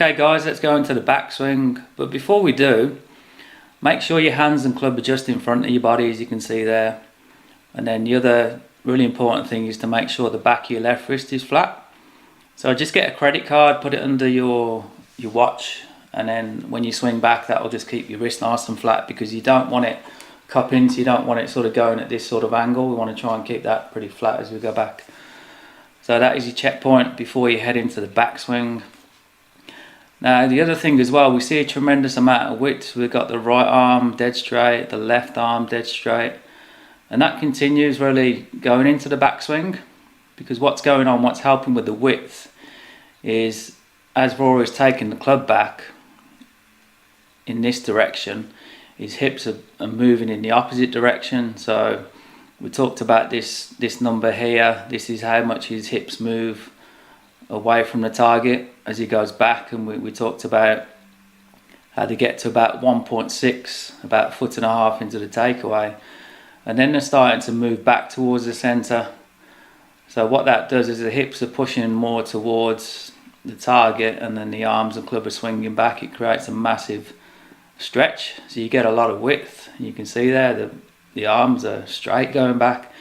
Okay guys, let's go into the backswing, but before we do, make sure your hands and club are just in front of your body, as you can see there. And then the other really important thing is to make sure the back of your left wrist is flat. So just get a credit card, put it under your watch, and then when you swing back, that will just keep your wrist nice and flat, because you don't want it cupping, so you don't want it sort of going at this sort of angle. We want to try and keep that pretty flat as we go back. So that is your checkpoint before you head into the backswing. Now the other thing as well, we see a tremendous amount of width. We've got the right arm dead straight, the left arm dead straight, and that continues really going into the backswing, because what's going on, what's helping with the width is as Rory is taking the club back in this direction, his hips are moving in the opposite direction. So we talked about this number here. This is how much his hips move away from the target as he goes back, and we talked about how to get to about 1.6, about 1.5 feet into the takeaway, and then they're starting to move back towards the center. So what that does is the hips are pushing more towards the target, and then the arms and club are swinging back. It creates a massive stretch, so you get a lot of width. You can see there the arms are straight going back.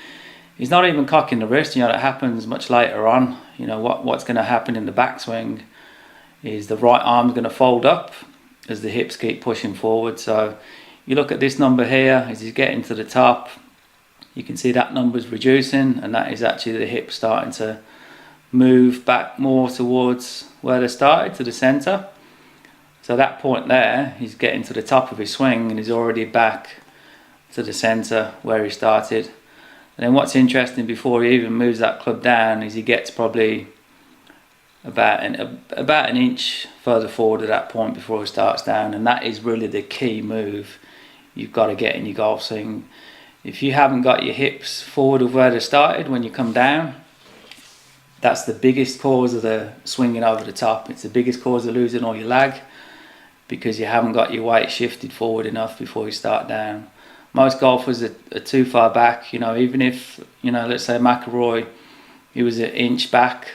He's not even cocking the wrist. You know, that happens much later on. You know, what's going to happen in the backswing is the right arm's going to fold up as the hips keep pushing forward. So you look at this number here, as he's getting to the top, you can see that number's reducing, and that is actually the hips starting to move back more towards where they started, to the center. So that point there, he's getting to the top of his swing and he's already back to the center where he started. And then what's interesting, before he even moves that club down, is he gets probably about an inch further forward at that point before he starts down. And that is really the key move you've got to get in your golf swing. If you haven't got your hips forward of where they started when you come down, that's the biggest cause of the swinging over the top. It's the biggest cause of losing all your lag, because you haven't got your weight shifted forward enough before you start down. Most golfers are too far back. You know, even if, you know, let's say McIlroy, he was an inch back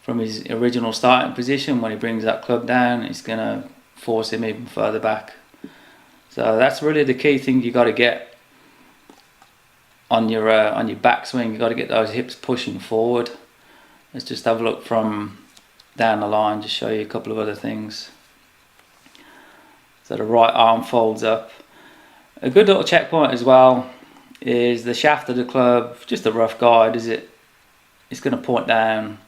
from his original starting position, when he brings that club down, it's going to force him even further back. So that's really the key thing you got to get on your backswing. You got to get those hips pushing forward. Let's just have a look from down the line, just show you a couple of other things. So the right arm folds up. A good little checkpoint as well is the shaft of the club. Just a rough guide, is it's going to point down,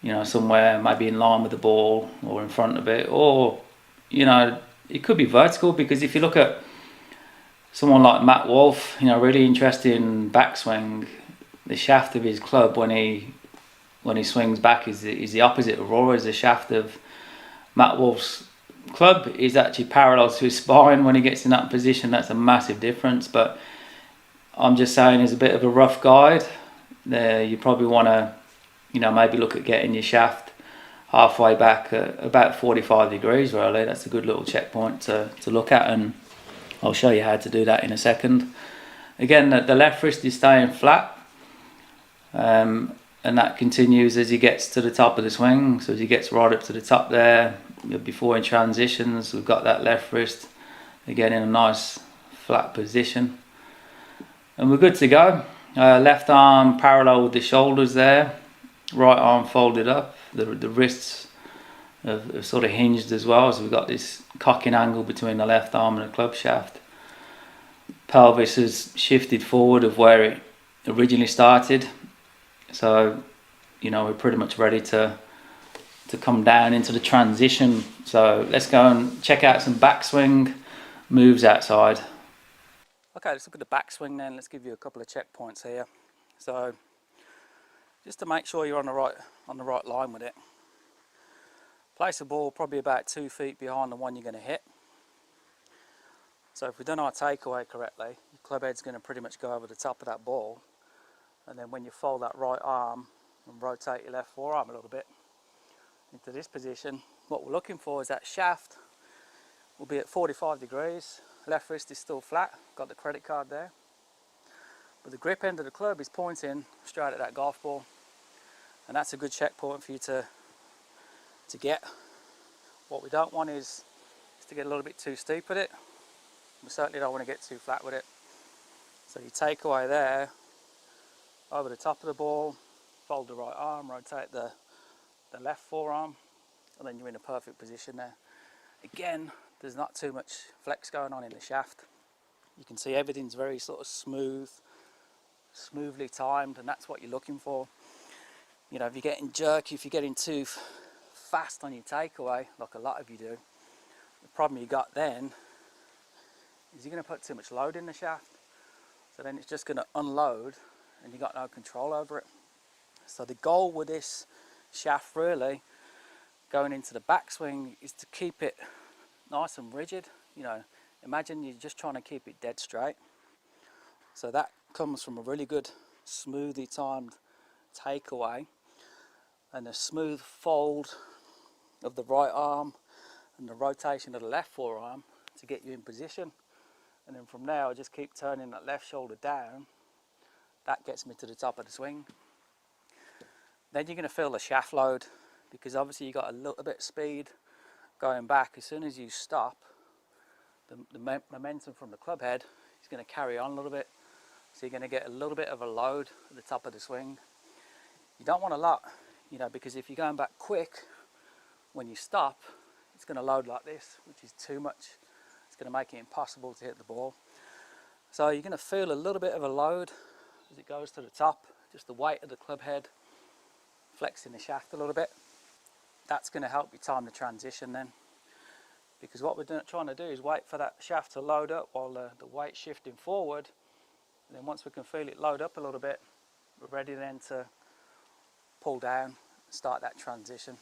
you know, somewhere maybe in line with the ball or in front of it, or, you know, it could be vertical, because if you look at someone like Matt Wolf, you know, really interesting backswing, the shaft of his club when he swings back is the opposite of Rory's. The shaft of Matt Wolf's club is actually parallel to his spine when he gets in that position. That's a massive difference, but I'm just saying, as a bit of a rough guide there, you probably want to, you know, maybe look at getting your shaft halfway back at about 45 degrees really. That's a good little checkpoint to look at, and I'll show you how to do that in a second. Again, the left wrist is staying flat, and that continues as he gets to the top of the swing. So as he gets right up to the top there, before he transitions, we've got that left wrist again in a nice flat position, and we're good to go. Left arm parallel with the shoulders there, right arm folded up. The wrists have sort of hinged as well, so we've got this cocking angle between the left arm and the club shaft. Pelvis has shifted forward of where it originally started, so, you know, we're pretty much ready to come down into the transition. So let's go and check out some backswing moves outside. Okay, let's look at the backswing then. Let's give you a couple of checkpoints here. So just to make sure you're on the right line with it, place the ball probably about 2 feet behind the one you're going to hit. So if we've done our takeaway correctly, your club head's going to pretty much go over the top of that ball, and then when you fold that right arm and rotate your left forearm a little bit into this position, what we're looking for is that shaft will be at 45 degrees, left wrist is still flat, got the credit card there, but the grip end of the club is pointing straight at that golf ball, and that's a good checkpoint for you to get. What we don't want is to get a little bit too steep with it. We certainly don't want to get too flat with it. So you take away there, over the top of the ball, fold the right arm, rotate the left forearm, and then you're in a perfect position there. Again, there's not too much flex going on in the shaft. You can see everything's very sort of smoothly timed, and that's what you're looking for. You know, if you're getting jerky, if you're getting too fast on your takeaway, like a lot of you do, the problem you got then is you're going to put too much load in the shaft. So then it's just going to unload and you've got no control over it. So the goal with this shaft really going into the backswing is to keep it nice and rigid. You know, imagine you're just trying to keep it dead straight. So that comes from a really good smoothly timed takeaway and a smooth fold of the right arm and the rotation of the left forearm to get you in position. And then from there I just keep turning that left shoulder down. That gets me to the top of the swing. Then you're going to feel the shaft load, because obviously you got a little bit of speed going back. As soon as you stop, the momentum from the club head is going to carry on a little bit. So you're going to get a little bit of a load at the top of the swing. You don't want a lot, you know, because if you're going back quick, when you stop, it's going to load like this, which is too much. It's going to make it impossible to hit the ball. So you're going to feel a little bit of a load as it goes to the top, just the weight of the club head flexing the shaft a little bit. That's going to help you time the transition then, because what we're trying to do is wait for that shaft to load up while the weight's shifting forward, and then once we can feel it load up a little bit, we're ready then to pull down and start that transition.